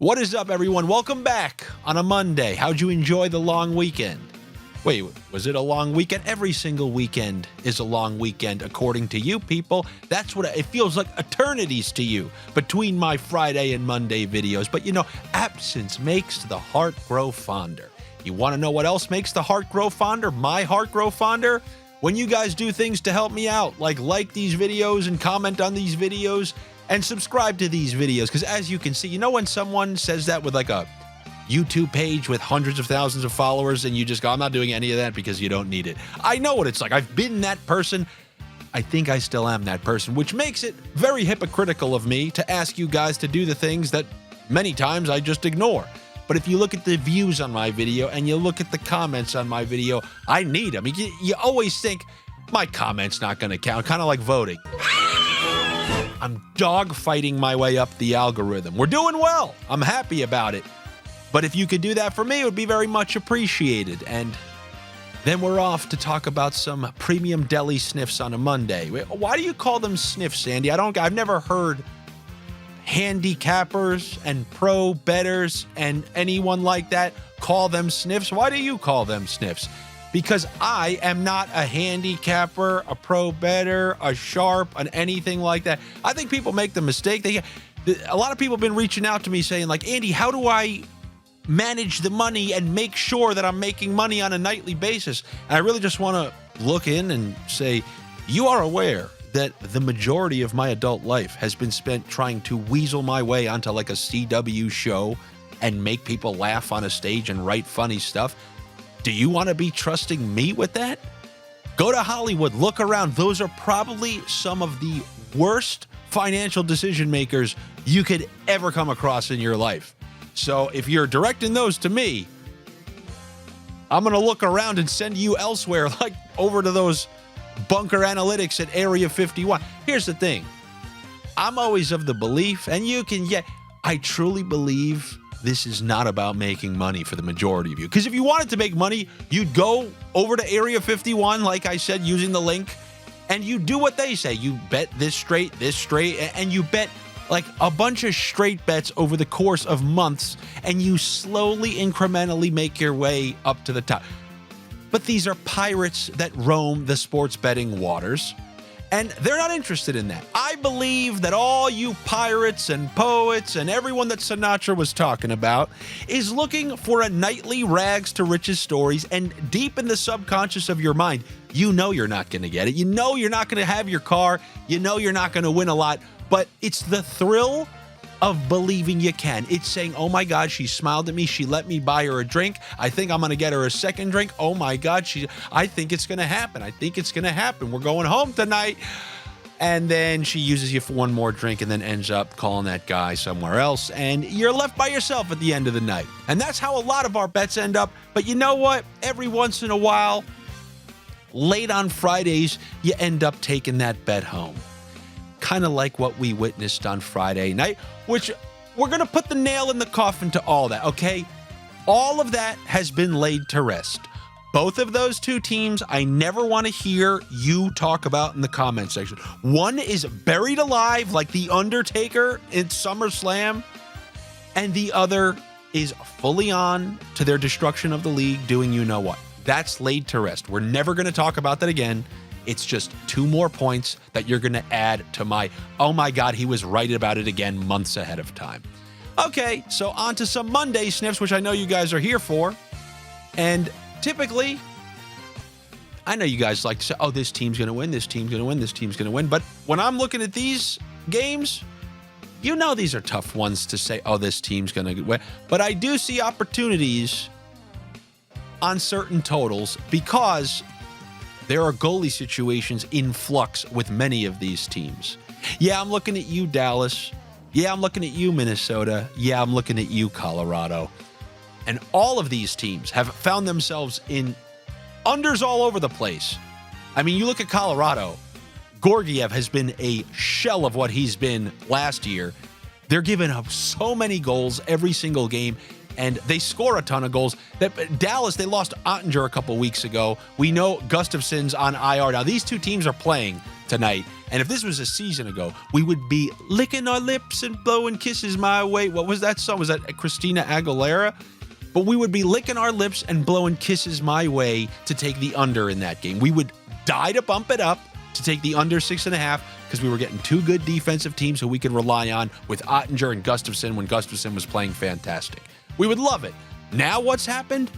What is up, everyone? Welcome back on a Monday. How'd you enjoy the long weekend? Wait, was it a long weekend? Every single weekend is a long weekend, according to you people. That's what it feels like, eternities to you between my Friday and Monday videos. But you know, absence makes the heart grow fonder. You want to know what else makes the heart grow fonder? My heart grow fonder? When you guys do things to help me out, like these videos and comment on these videos and subscribe to these videos. Because as you can see, you know when someone says that with like a YouTube page with hundreds of thousands of followers and you just go, I'm not doing any of that because you don't need it. I know what it's like. I've been that person. I think I still am that person, which makes it very hypocritical of me to ask you guys to do the things that many times I just ignore. But if you look at the views on my video and you look at the comments on my video, I need them. You always think my comment's not going to count, kind of like voting. I'm dogfighting my way up the algorithm. We're doing well. I'm happy about it. But if you could do that for me, it would be very much appreciated. And then we're off to talk about some premium deli sniffs on a Monday. Why do you call them sniffs, Andy? I've never heard handicappers and pro bettors and anyone like that call them sniffs. Why do you call them sniffs? Because I am not a handicapper, a pro bettor, a sharp, and anything like that. I think people make the mistake. A lot of people have been reaching out to me saying, like, Andy, how do I manage the money and make sure that I'm making money on a nightly basis? And I really just want to look in and say, you are aware that the majority of my adult life has been spent trying to weasel my way onto like a CW show and make people laugh on a stage and write funny stuff. Do you want to be trusting me with that? Go to Hollywood, look around. Those are probably some of the worst financial decision makers you could ever come across in your life. So if you're directing those to me, I'm going to look around and send you elsewhere, like over to those bunker analytics at Area 51. Here's the thing. I'm always of the belief, and I truly believe this is not about making money for the majority of you. Because if you wanted to make money, you'd go over to Area 51, like I said, using the link, and you do what they say. You bet this straight, and you bet like a bunch of straight bets over the course of months, and you slowly, incrementally make your way up to the top. But these are pirates that roam the sports betting waters, and they're not interested in that. I believe that all you pirates and poets and everyone that Sinatra was talking about is looking for a nightly rags to riches stories, and deep in the subconscious of your mind, you know you're not going to get it. You know you're not going to have your car. You know you're not going to win a lot, but it's the thrill of believing you can. It's saying, oh my God, she smiled at me. She let me buy her a drink. I think I'm going to get her a second drink. Oh my God, I think it's going to happen. I think it's going to happen. We're going home tonight. And then she uses you for one more drink and then ends up calling that guy somewhere else. And you're left by yourself at the end of the night. And that's how a lot of our bets end up. But you know what? Every once in a while, late on Fridays, you end up taking that bet home. Kind of like what we witnessed on Friday night, which we're going to put the nail in the coffin to all that, okay? All of that has been laid to rest. Both of those two teams, I never want to hear you talk about in the comment section. One is buried alive like The Undertaker in SummerSlam, and the other is fully on to their destruction of the league, doing you know what. That's laid to rest. We're never going to talk about that again. It's just 2 more points that you're going to add to my, oh my God, he was right about it again months ahead of time. Okay, so on to some Monday sniffs, which I know you guys are here for. And typically, I know you guys like to say, oh, this team's going to win, this team's going to win, this team's going to win. But when I'm looking at these games, you know these are tough ones to say, oh, this team's going to win. But I do see opportunities on certain totals because there are goalie situations in flux with many of these teams. Yeah, I'm looking at you, Dallas. Yeah, I'm looking at you, Minnesota. Yeah, I'm looking at you, Colorado. And all of these teams have found themselves in unders all over the place. I mean, you look at Colorado. Georgiev has been a shell of what he's been last year. They're giving up so many goals every single game, and they score a ton of goals. Dallas, they lost Ottinger a couple weeks ago. We know Gustafsson's on IR. Now, these two teams are playing tonight. And if this was a season ago, we would be licking our lips and blowing kisses my way. What was that song? Was that Christina Aguilera? But we would be licking our lips and blowing kisses my way to take the under in that game. We would die to bump it up to take the under 6.5 because we were getting two good defensive teams who we could rely on with Ottinger and Gustafsson when Gustafsson was playing fantastic. We would love it. Now what's happened?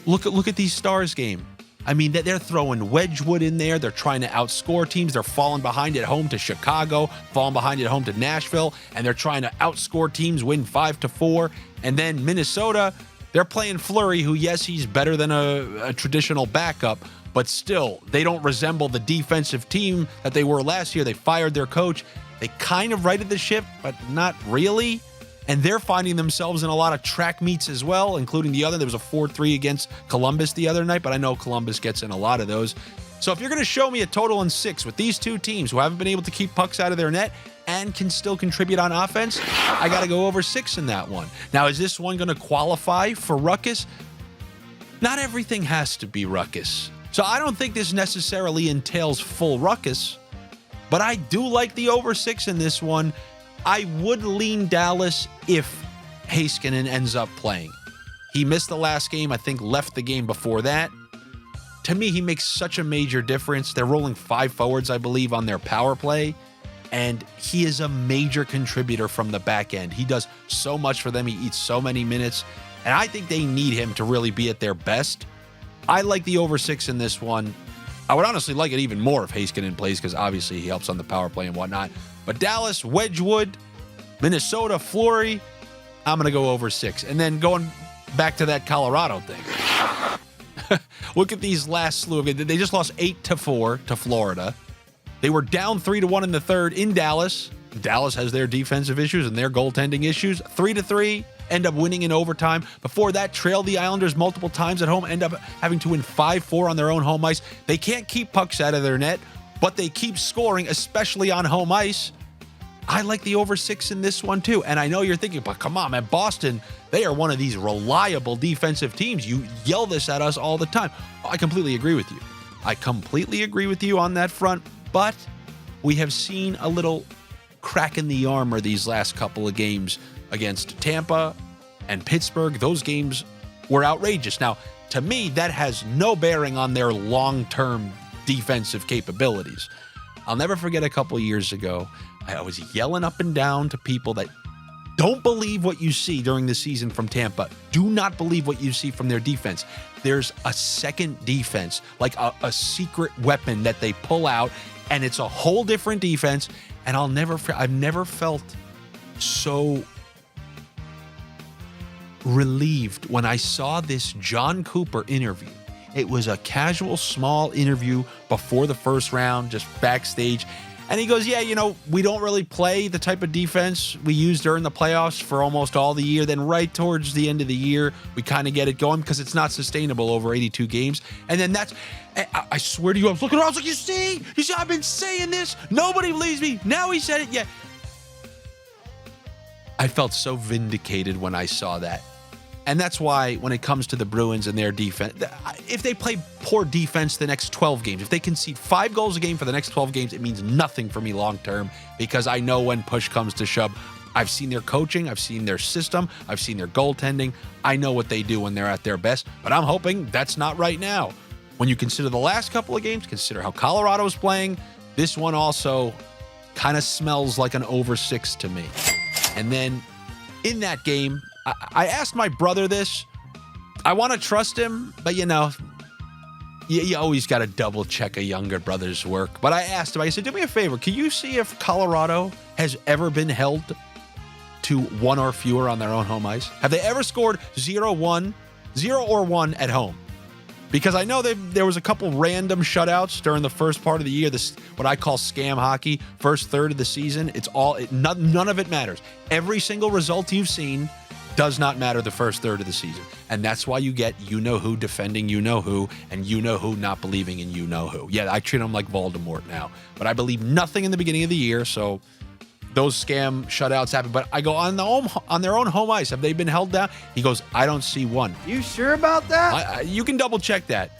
Look at these Stars game. I mean, they're throwing Wedgwood in there. They're trying to outscore teams. They're falling behind at home to Chicago, falling behind at home to Nashville, and they're trying to outscore teams, win 5-4. And then Minnesota, they're playing Fleury, who, yes, he's better than a traditional backup, but still, they don't resemble the defensive team that they were last year. They fired their coach. They kind of righted the ship, but not really. And they're finding themselves in a lot of track meets as well, including there was a 4-3 against Columbus the other night, but I know Columbus gets in a lot of those. So if you're going to show me a total in 6 with these two teams who haven't been able to keep pucks out of their net and can still contribute on offense, I got to go over 6 in that one. Now, is this one going to qualify for Ruckus? Not everything has to be Ruckus. So I don't think this necessarily entails full Ruckus, but I do like the over 6 in this one. I would lean Dallas if Heiskanen ends up playing. He missed the last game, I think left the game before that. To me, he makes such a major difference. They're rolling 5 forwards, I believe, on their power play, and he is a major contributor from the back end. He does so much for them. He eats so many minutes, and I think they need him to really be at their best. I like the over 6 in this one. I would honestly like it even more if Heiskanen plays because obviously he helps on the power play and whatnot. But Dallas, Wedgwood, Minnesota, Fleury, I'm going to go over 6. And then going back to that Colorado thing. Look at these last slew of games. They just lost 8-4 to Florida. They were down 3-1 in the third in Dallas. Dallas has their defensive issues and their goaltending issues. 3-3, end up winning in overtime. Before that, trailed the Islanders multiple times at home, end up having to win 5-4 on their own home ice. They can't keep pucks out of their net, but they keep scoring, especially on home ice. I like the over 6 in this one too. And I know you're thinking, but come on, man, Boston, they are one of these reliable defensive teams. You yell this at us all the time. I completely agree with you. I completely agree with you on that front, but we have seen a little crack in the armor these last couple of games against Tampa and Pittsburgh. Those games were outrageous. Now, to me, that has no bearing on their long-term defensive capabilities. I'll never forget a couple years ago, I was yelling up and down to people that don't believe what you see during the season from Tampa. Do not believe what you see from their defense. There's a second defense, like a secret weapon that they pull out, and it's a whole different defense. And I've never felt so relieved when I saw this John Cooper interview. It was a casual, small interview before the first round, just backstage. And he goes, yeah, we don't really play the type of defense we use during the playoffs for almost all the year. Then right towards the end of the year, we kind of get it going because it's not sustainable over 82 games. And then I swear to you, I was looking around, I was like, you see, I've been saying this. Nobody believes me. Now he said it. Yeah. I felt so vindicated when I saw that. And that's why when it comes to the Bruins and their defense, if they play poor defense the next 12 games, if they concede 5 goals a game for the next 12 games, it means nothing for me long term because I know when push comes to shove, I've seen their coaching, I've seen their system, I've seen their goaltending. I know what they do when they're at their best, but I'm hoping that's not right now. When you consider the last couple of games, consider how Colorado is playing, this one also kind of smells like an over 6 to me. And then in that game, I asked my brother this. I want to trust him, but you always got to double check a younger brother's work. But I asked him, I said, do me a favor. Can you see if Colorado has ever been held to 1 or fewer on their own home ice? Have they ever scored 0 or 1 at home? Because I know there was a couple random shutouts during the first part of the year, this what I call scam hockey, first third of the season. None of it matters. Every single result you've seen does not matter the first third of the season. And that's why you get you-know-who defending you-know-who and you-know-who not believing in you-know-who. Yeah, I treat them like Voldemort now. But I believe nothing in the beginning of the year, so those scam shutouts happen. But I go, on their own home ice, have they been held down? He goes, I don't see one. You sure about that? You can double check that.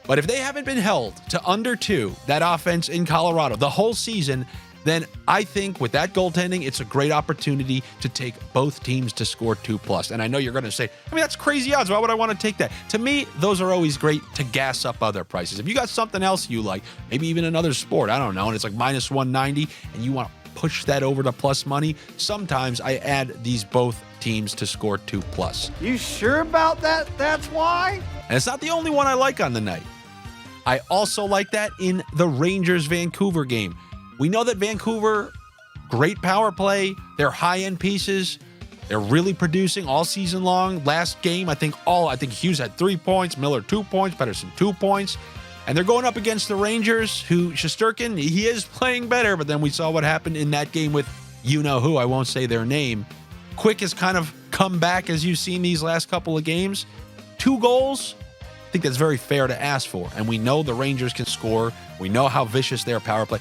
But if they haven't been held to under 2, that offense in Colorado, the whole season, then I think with that goaltending, it's a great opportunity to take both teams to score 2+. And I know you're going to say, I mean, that's crazy odds. Why would I want to take that? To me, those are always great to gas up other prices. If you got something else you like, maybe even another sport, I don't know, and it's like -190, and you want to push that over to plus money, sometimes I add these both teams to score 2+. You sure about that? That's why? And it's not the only one I like on the night. I also like that in the Rangers-Vancouver game. We know that Vancouver, great power play. They're high-end pieces. They're really producing all season long. Last game, I think Hughes had 3 points, Miller 2 points, Pettersson 2 points. And they're going up against the Rangers, who Shesterkin, he is playing better, but then we saw what happened in that game with you-know-who. I won't say their name. Quick has kind of come back, as you've seen these last couple of games. 2 goals, I think that's very fair to ask for. And we know the Rangers can score. We know how vicious their power play.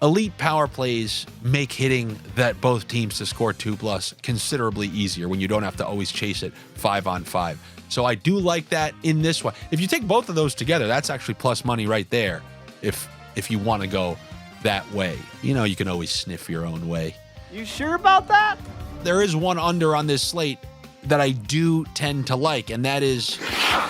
Elite power plays make hitting that both teams to score 2+ considerably easier when you don't have to always chase it 5-on-5. So I do like that in this one. If you take both of those together, that's actually plus money right there. If you want to go that way, you know, you can always sniff your own way. You sure about that? There is one under on this slate that I do tend to like, and that is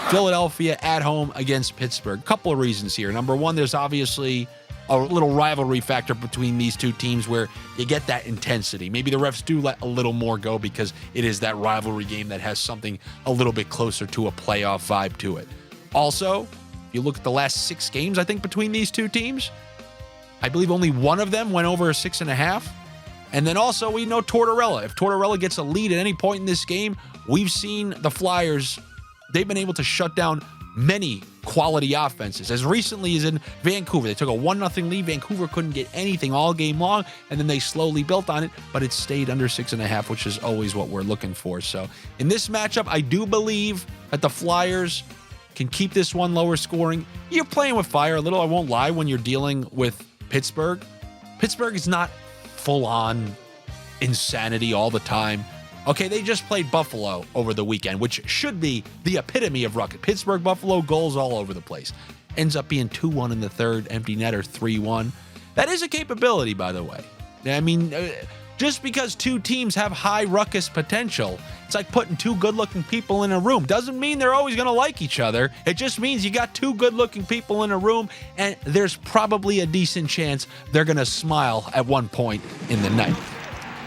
Philadelphia at home against Pittsburgh. A couple of reasons here. Number one, there's obviously a little rivalry factor between these two teams where you get that intensity. Maybe the refs do let a little more go because it is that rivalry game that has something a little bit closer to a playoff vibe to it. Also, if you look at the last 6 games, I think, between these two teams, I believe only one of them went over a 6.5. And then also, we know Tortorella. If Tortorella gets a lead at any point in this game, we've seen the Flyers, they've been able to shut down many quality offenses. As recently as in Vancouver, they took a 1-0 lead. Vancouver couldn't get anything all game long, and then they slowly built on it, but it stayed under 6.5, which is always what we're looking for. So in this matchup, I do believe that the Flyers can keep this one lower scoring. You're playing with fire a little, I won't lie, when you're dealing with Pittsburgh. Pittsburgh is not full-on insanity all the time. Okay, they just played Buffalo over the weekend, which should be the epitome of ruckus. Pittsburgh, Buffalo, goals all over the place. Ends up being 2-1 in the third, empty netter 3-1. That is a capability, by the way. I mean, just because two teams have high ruckus potential, it's like putting 2 good-looking people in a room. Doesn't mean they're always going to like each other. It just means you got 2 good-looking people in a room, and there's probably a decent chance they're going to smile at one point in the night.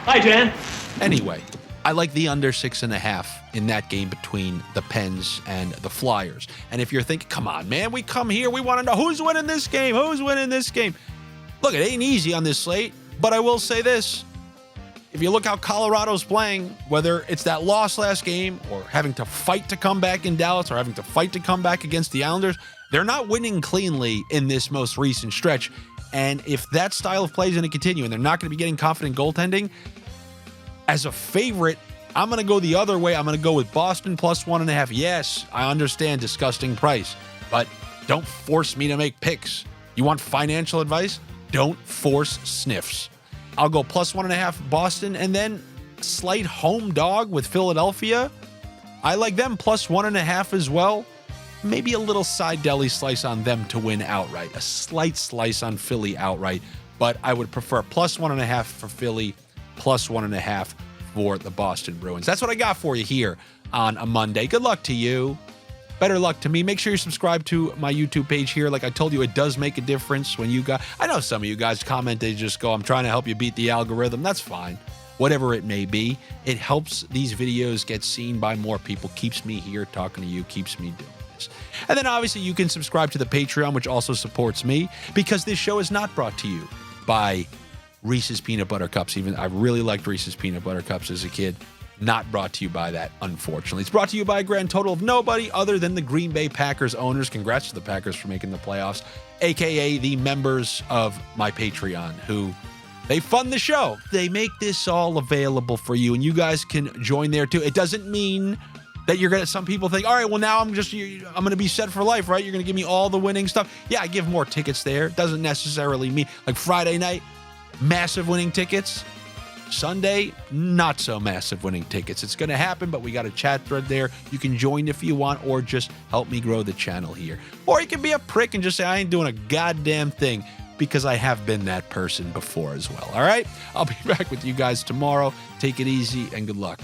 Hi, Jan. Anyway, I like the under 6.5 in that game between the Pens and the Flyers. And if you're thinking, come on, man, we come here, we want to know who's winning this game, who's winning this game. Look, it ain't easy on this slate, but I will say this. If you look how Colorado's playing, whether it's that loss last game or having to fight to come back in Dallas or having to fight to come back against the Islanders, they're not winning cleanly in this most recent stretch. And if that style of play is going to continue and they're not going to be getting confident goaltending, as a favorite, I'm going to go the other way. I'm going to go with Boston plus 1.5. Yes, I understand, disgusting price, but don't force me to make picks. You want financial advice? Don't force Sniffs. I'll go plus 1.5 Boston, and then slight home dog with Philadelphia. I like them plus 1.5 as well. Maybe a little side deli slice on them to win outright. A slight slice on Philly outright, but I would prefer plus 1.5 for Philly, plus 1.5 for the Boston Bruins. That's what I got for you here on a Monday. Good luck to you. Better luck to me. Make sure you subscribe to my YouTube page here. Like I told you, it does make a difference when you guys, I know some of you guys comment, they just go, I'm trying to help you beat the algorithm. That's fine. Whatever it may be, it helps these videos get seen by more people, keeps me here talking to you, keeps me doing this. And then obviously you can subscribe to the Patreon, which also supports me, because this show is not brought to you by Reese's Peanut Butter Cups. Even I really liked Reese's Peanut Butter Cups as a kid. Not brought to you by that, unfortunately. It's brought to you by a grand total of nobody other than the Green Bay Packers owners. Congrats to the Packers for making the playoffs, aka the members of my Patreon, who they fund the show. They make this all available for you, and you guys can join there too. It doesn't mean that you're gonna. Some people think, all right, well now I'm gonna be set for life, right? You're gonna give me all the winning stuff. Yeah, I give more tickets there. Doesn't necessarily mean like Friday night, massive winning tickets. Sunday, not so massive winning tickets. It's going to happen, but we got a chat thread there. You can join if you want, or just help me grow the channel here. Or you can be a prick and just say, I ain't doing a goddamn thing, because I have been that person before as well. All right? I'll be back with you guys tomorrow. Take it easy and good luck.